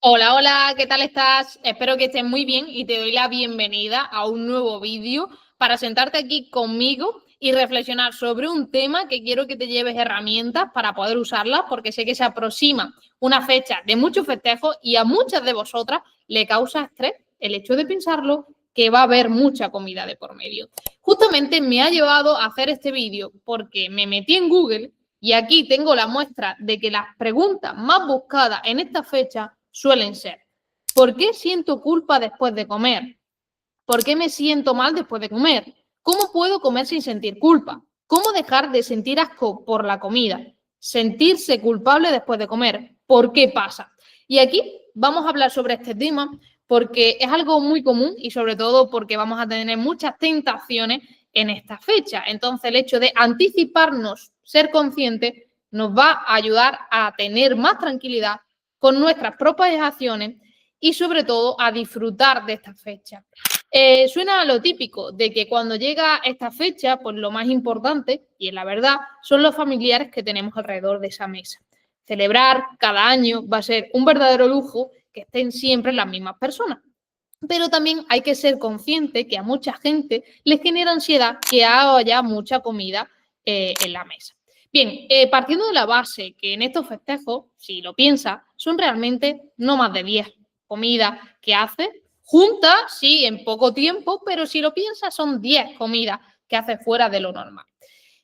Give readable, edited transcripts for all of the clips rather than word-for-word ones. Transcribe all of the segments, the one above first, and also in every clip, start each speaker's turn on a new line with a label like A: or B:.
A: Hola, hola, ¿qué tal estás? Espero que estés muy bien y te doy la bienvenida a un nuevo vídeo para sentarte aquí conmigo y reflexionar sobre un tema que quiero que te lleves herramientas para poder usarlas porque sé que se aproxima una fecha de muchos festejos y a muchas de vosotras le causa estrés el hecho de pensarlo que va a haber mucha comida de por medio. Justamente me ha llevado a hacer este vídeo porque me metí en Google y aquí tengo la muestra de que las preguntas más buscadas en esta fecha suelen ser: ¿por qué siento culpa después de comer? ¿Por qué me siento mal después de comer? ¿Cómo puedo comer sin sentir culpa? ¿Cómo dejar de sentir asco por la comida? Sentirse culpable después de comer. ¿Por qué pasa? Y aquí vamos a hablar sobre este tema porque es algo muy común y sobre todo porque vamos a tener muchas tentaciones en esta fecha. Entonces el hecho de anticiparnos, ser conscientes, nos va a ayudar a tener más tranquilidad con nuestras propias acciones y sobre todo a disfrutar de esta fecha. Suena a lo típico de que cuando llega esta fecha, pues lo más importante, y es la verdad, son los familiares que tenemos alrededor de esa mesa. Celebrar cada año va a ser un verdadero lujo que estén siempre las mismas personas. Pero también hay que ser consciente que a mucha gente les genera ansiedad que haya mucha comida en la mesa. Bien, partiendo de la base que en estos festejos, si lo piensas, son realmente no más de 10 comidas que haces juntas, sí, en poco tiempo, pero si lo piensas son 10 comidas que haces fuera de lo normal.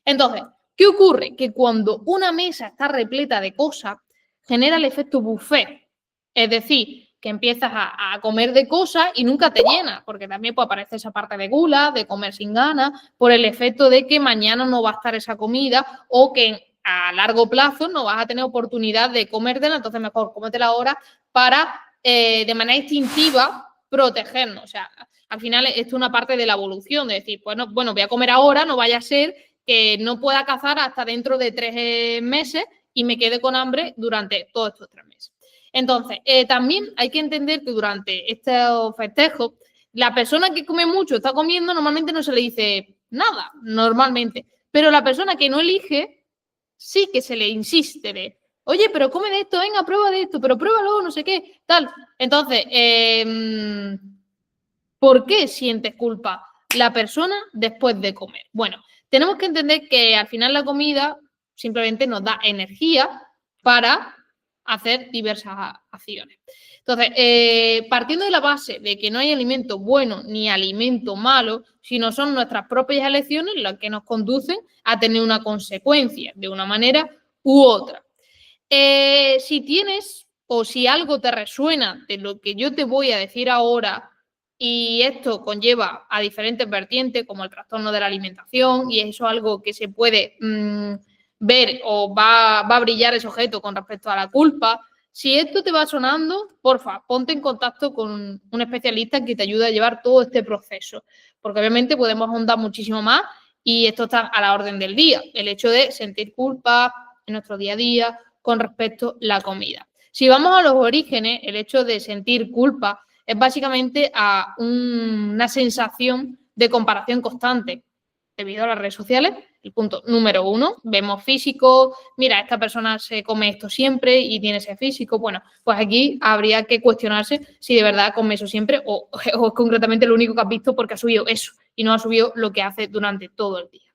A: Entonces, ¿qué ocurre? Que cuando una mesa está repleta de cosas, genera el efecto buffet. Es decir, que empiezas a comer de cosas y nunca te llenas, porque también puede aparecer esa parte de gula, de comer sin ganas, por el efecto de que mañana no va a estar esa comida o que a largo plazo no vas a tener oportunidad de comértela, entonces mejor cómetela ahora para, de manera instintiva, protegernos. O sea, al final esto es una parte de la evolución, de decir, bueno, voy a comer ahora, no vaya a ser que no pueda cazar hasta dentro de 3 meses y me quede con hambre durante todos estos 3 meses. Entonces, también hay que entender que durante estos festejos, la persona que come mucho, está comiendo, normalmente no se le dice nada, normalmente. Pero la persona que no elige, sí que se le insiste de, oye, pero come de esto, venga, prueba de esto, pero pruébalo, no sé qué, tal. Entonces, ¿por qué sientes culpa la persona después de comer? Bueno, tenemos que entender que al final la comida simplemente nos da energía para hacer diversas acciones. Entonces, partiendo de la base de que no hay alimento bueno ni alimento malo, sino son nuestras propias elecciones las que nos conducen a tener una consecuencia de una manera u otra. Si tienes o si algo te resuena de lo que yo te voy a decir ahora y esto conlleva a diferentes vertientes como el trastorno de la alimentación y eso es algo que se puede ver o va a brillar ese objeto con respecto a la culpa. Si esto te va sonando, porfa, ponte en contacto con un especialista que te ayude a llevar todo este proceso, porque obviamente podemos ahondar muchísimo más y esto está a la orden del día, el hecho de sentir culpa en nuestro día a día con respecto a la comida. Si vamos a los orígenes, el hecho de sentir culpa es básicamente a una sensación de comparación constante debido a las redes sociales. El punto número 1, vemos físico, mira, esta persona se come esto siempre y tiene ese físico. Bueno, pues aquí habría que cuestionarse si de verdad come eso siempre o concretamente lo único que has visto porque ha subido eso y no ha subido lo que hace durante todo el día.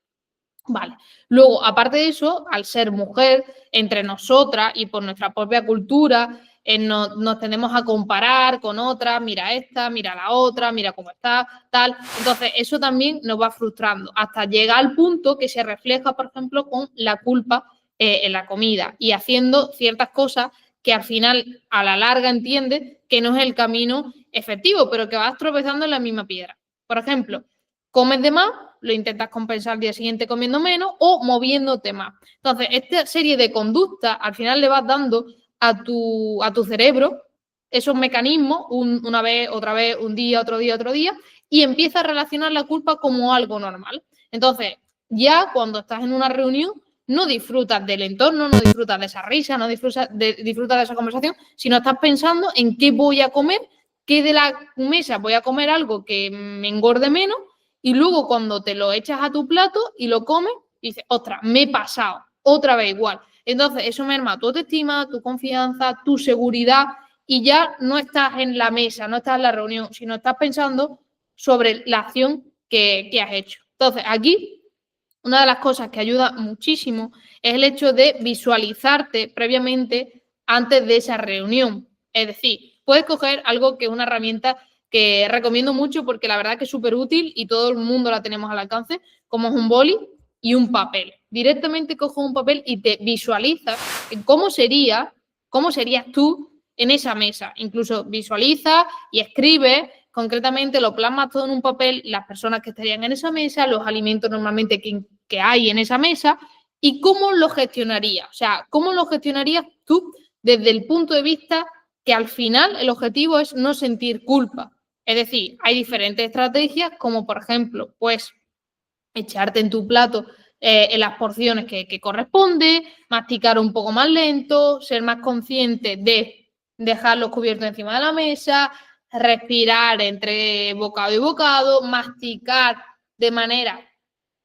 A: Vale. Luego, aparte de eso, al ser mujer, entre nosotras y por nuestra propia cultura, nos tendemos a comparar con otras, mira esta, mira la otra, mira cómo está, tal. Entonces, eso también nos va frustrando hasta llegar al punto que se refleja, por ejemplo, con la culpa en la comida y haciendo ciertas cosas que al final, a la larga, entiendes que no es el camino efectivo, pero que vas tropezando en la misma piedra. Por ejemplo, comes de más, lo intentas compensar al día siguiente comiendo menos o moviéndote más. Entonces, esta serie de conductas al final le vas dando a tu cerebro esos mecanismos una vez, otra vez, un día, otro día, y empieza a relacionar la culpa como algo normal. Entonces, ya cuando estás en una reunión, no disfrutas del entorno, no disfrutas de esa risa, no disfrutas de esa conversación, sino estás pensando en qué voy a comer, qué de la mesa voy a comer algo que me engorde menos y luego cuando te lo echas a tu plato y lo comes, dices, ostras, me he pasado, otra vez igual. Entonces, eso merma tu autoestima, tu confianza, tu seguridad y ya no estás en la mesa, no estás en la reunión, sino estás pensando sobre la acción que has hecho. Entonces, aquí una de las cosas que ayuda muchísimo es el hecho de visualizarte previamente antes de esa reunión. Es decir, puedes coger algo que es una herramienta que recomiendo mucho porque la verdad que es súper útil y todo el mundo la tenemos al alcance, como es un boli y un papel. Directamente coges un papel y te visualizas en cómo serías tú en esa mesa. Incluso visualiza y escribe, concretamente lo plasmas todo en un papel, las personas que estarían en esa mesa, los alimentos normalmente que hay en esa mesa y cómo lo gestionarías. O sea, cómo lo gestionarías tú desde el punto de vista que al final el objetivo es no sentir culpa. Es decir, hay diferentes estrategias, como por ejemplo, pues echarte en tu plato en las porciones que corresponde, masticar un poco más lento, ser más consciente de dejar los cubiertos encima de la mesa, respirar entre bocado y bocado, masticar de manera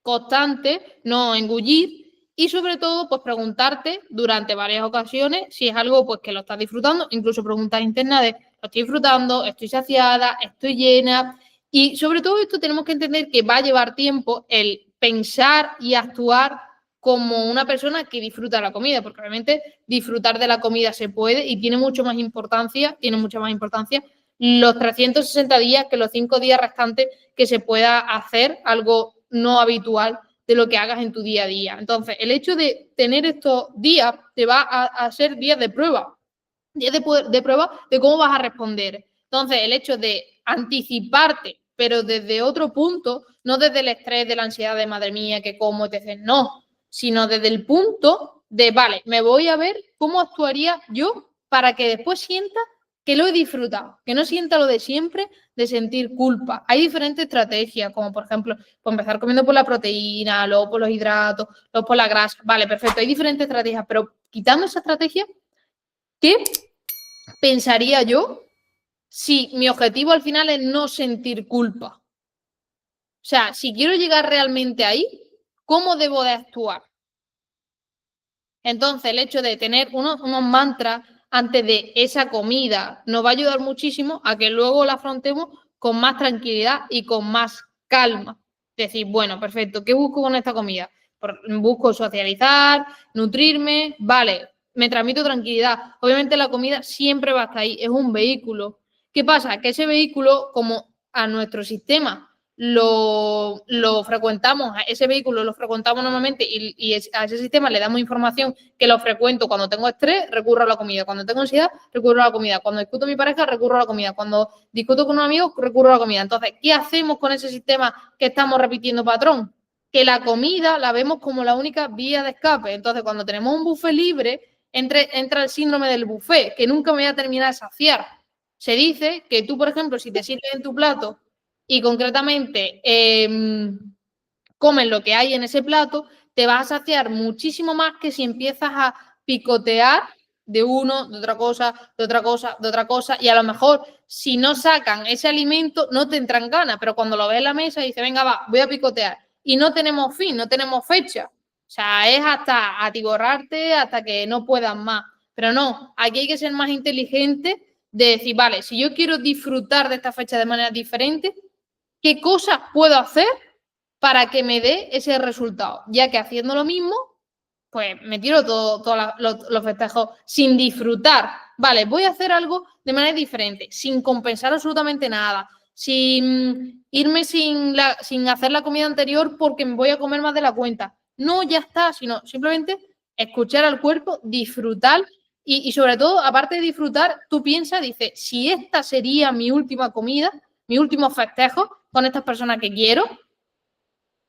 A: constante, no engullir y sobre todo pues preguntarte durante varias ocasiones si es algo pues que lo estás disfrutando, incluso preguntas internas de lo estoy disfrutando, estoy saciada, estoy llena y sobre todo esto tenemos que entender que va a llevar tiempo el pensar y actuar como una persona que disfruta la comida, porque obviamente disfrutar de la comida se puede y tiene mucha más importancia los 360 días que los 5 días restantes que se pueda hacer algo no habitual de lo que hagas en tu día a día. Entonces, el hecho de tener estos días te va a ser días de prueba de cómo vas a responder. Entonces, el hecho de anticiparte, pero desde otro punto, no desde el estrés, de la ansiedad de madre mía, que como, etc., no, sino desde el punto de, vale, me voy a ver cómo actuaría yo para que después sienta que lo he disfrutado, que no sienta lo de siempre de sentir culpa. Hay diferentes estrategias, como por ejemplo, pues empezar comiendo por la proteína, luego por los hidratos, luego por la grasa. Vale, perfecto, hay diferentes estrategias, pero quitando esa estrategia, ¿qué pensaría yo si mi objetivo al final es no sentir culpa? O sea, si quiero llegar realmente ahí, ¿cómo debo de actuar? Entonces, el hecho de tener unos mantras antes de esa comida nos va a ayudar muchísimo a que luego la afrontemos con más tranquilidad y con más calma. Decir, bueno, perfecto, ¿qué busco con esta comida? Busco socializar, nutrirme, vale, me transmito tranquilidad. Obviamente la comida siempre va a estar ahí, es un vehículo. ¿Qué pasa? Que ese vehículo, como a nuestro sistema lo frecuentamos, a ese vehículo lo frecuentamos normalmente y a ese sistema le damos información que lo frecuento cuando tengo estrés, recurro a la comida, cuando tengo ansiedad, recurro a la comida, cuando discuto con mi pareja, recurro a la comida, cuando discuto con un amigo, recurro a la comida. Entonces, ¿qué hacemos con ese sistema que estamos repitiendo patrón? Que la comida la vemos como la única vía de escape. Entonces, cuando tenemos un buffet libre, entra el síndrome del buffet, que nunca me voy a terminar de saciar. Se dice que tú, por ejemplo, si te sirves en tu plato y concretamente comes lo que hay en ese plato, te vas a saciar muchísimo más que si empiezas a picotear de uno, de otra cosa, de otra cosa, de otra cosa, y a lo mejor si no sacan ese alimento no te entran ganas, pero cuando lo ves en la mesa dices, venga, va, voy a picotear, y no tenemos fin, no tenemos fecha, o sea, es hasta atiborrarte hasta que no puedas más, pero no, aquí hay que ser más inteligente de decir, vale, si yo quiero disfrutar de esta fecha de manera diferente, ¿qué cosas puedo hacer para que me dé ese resultado? Ya que haciendo lo mismo, pues me tiro todos los festejos sin disfrutar. Vale, voy a hacer algo de manera diferente, sin compensar absolutamente nada, sin irme sin hacer la comida anterior porque me voy a comer más de la cuenta. No, ya está, sino simplemente escuchar al cuerpo, disfrutar y sobre todo, aparte de disfrutar, tú piensas, dices, si esta sería mi última comida, mi último festejo con estas personas que quiero,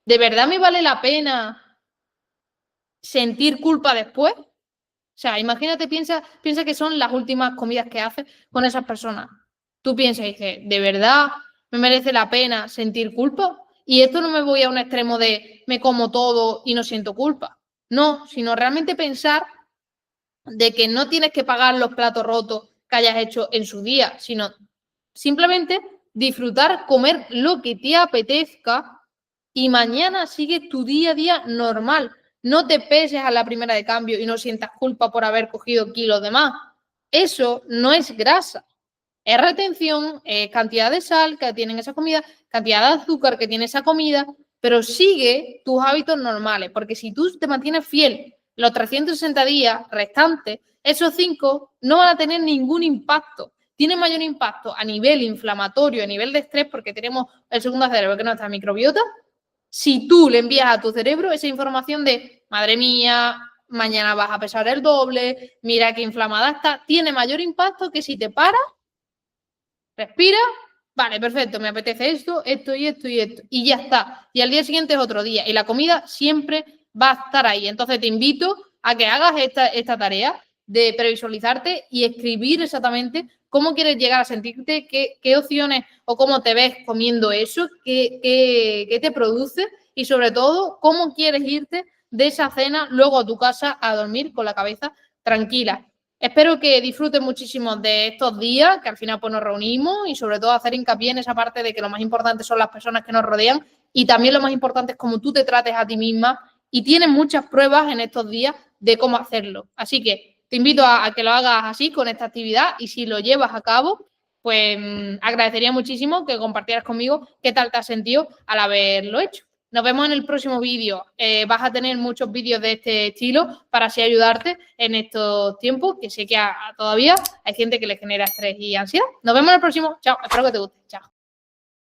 A: ¿de verdad me vale la pena sentir culpa después? O sea, imagínate, piensa que son las últimas comidas que haces con esas personas. Tú piensas y dices, ¿de verdad me merece la pena sentir culpa? Y esto no me voy a un extremo de me como todo y no siento culpa. No, sino realmente pensar de que no tienes que pagar los platos rotos que hayas hecho en su día, sino simplemente disfrutar, comer lo que te apetezca y mañana sigue tu día a día normal. No te peses a la primera de cambio y no sientas culpa por haber cogido kilos de más. eso no es grasa. Es retención, es cantidad de sal que tienen esa comida, cantidad de azúcar que tiene esa comida, pero sigue tus hábitos normales, porque si tú te mantienes fiel los 360 días restantes, esos 5 no van a tener ningún impacto. Tiene mayor impacto a nivel inflamatorio, a nivel de estrés, porque tenemos el segundo cerebro, que es nuestra microbiota. Si tú le envías a tu cerebro esa información de, madre mía, mañana vas a pesar el doble, mira qué inflamada está, tiene mayor impacto que si te paras, respira, vale, perfecto, me apetece esto, esto y esto y esto, y ya está. Y al día siguiente es otro día, y la comida siempre va a estar ahí. Entonces te invito a que hagas esta tarea de previsualizarte y escribir exactamente cómo quieres llegar a sentirte, qué opciones o cómo te ves comiendo eso, qué te produce y sobre todo cómo quieres irte de esa cena luego a tu casa a dormir con la cabeza tranquila. Espero que disfruten muchísimo de estos días, que al final pues nos reunimos y sobre todo hacer hincapié en esa parte de que lo más importante son las personas que nos rodean y también lo más importante es cómo tú te trates a ti misma y tienes muchas pruebas en estos días de cómo hacerlo. Así que te invito a que lo hagas así con esta actividad y si lo llevas a cabo, pues agradecería muchísimo que compartieras conmigo qué tal te has sentido al haberlo hecho. Nos vemos en el próximo vídeo. Vas a tener muchos vídeos de este estilo para así ayudarte en estos tiempos, que sé que todavía hay gente que le genera estrés y ansiedad. Nos vemos en el próximo. Chao. Espero que te guste. Chao.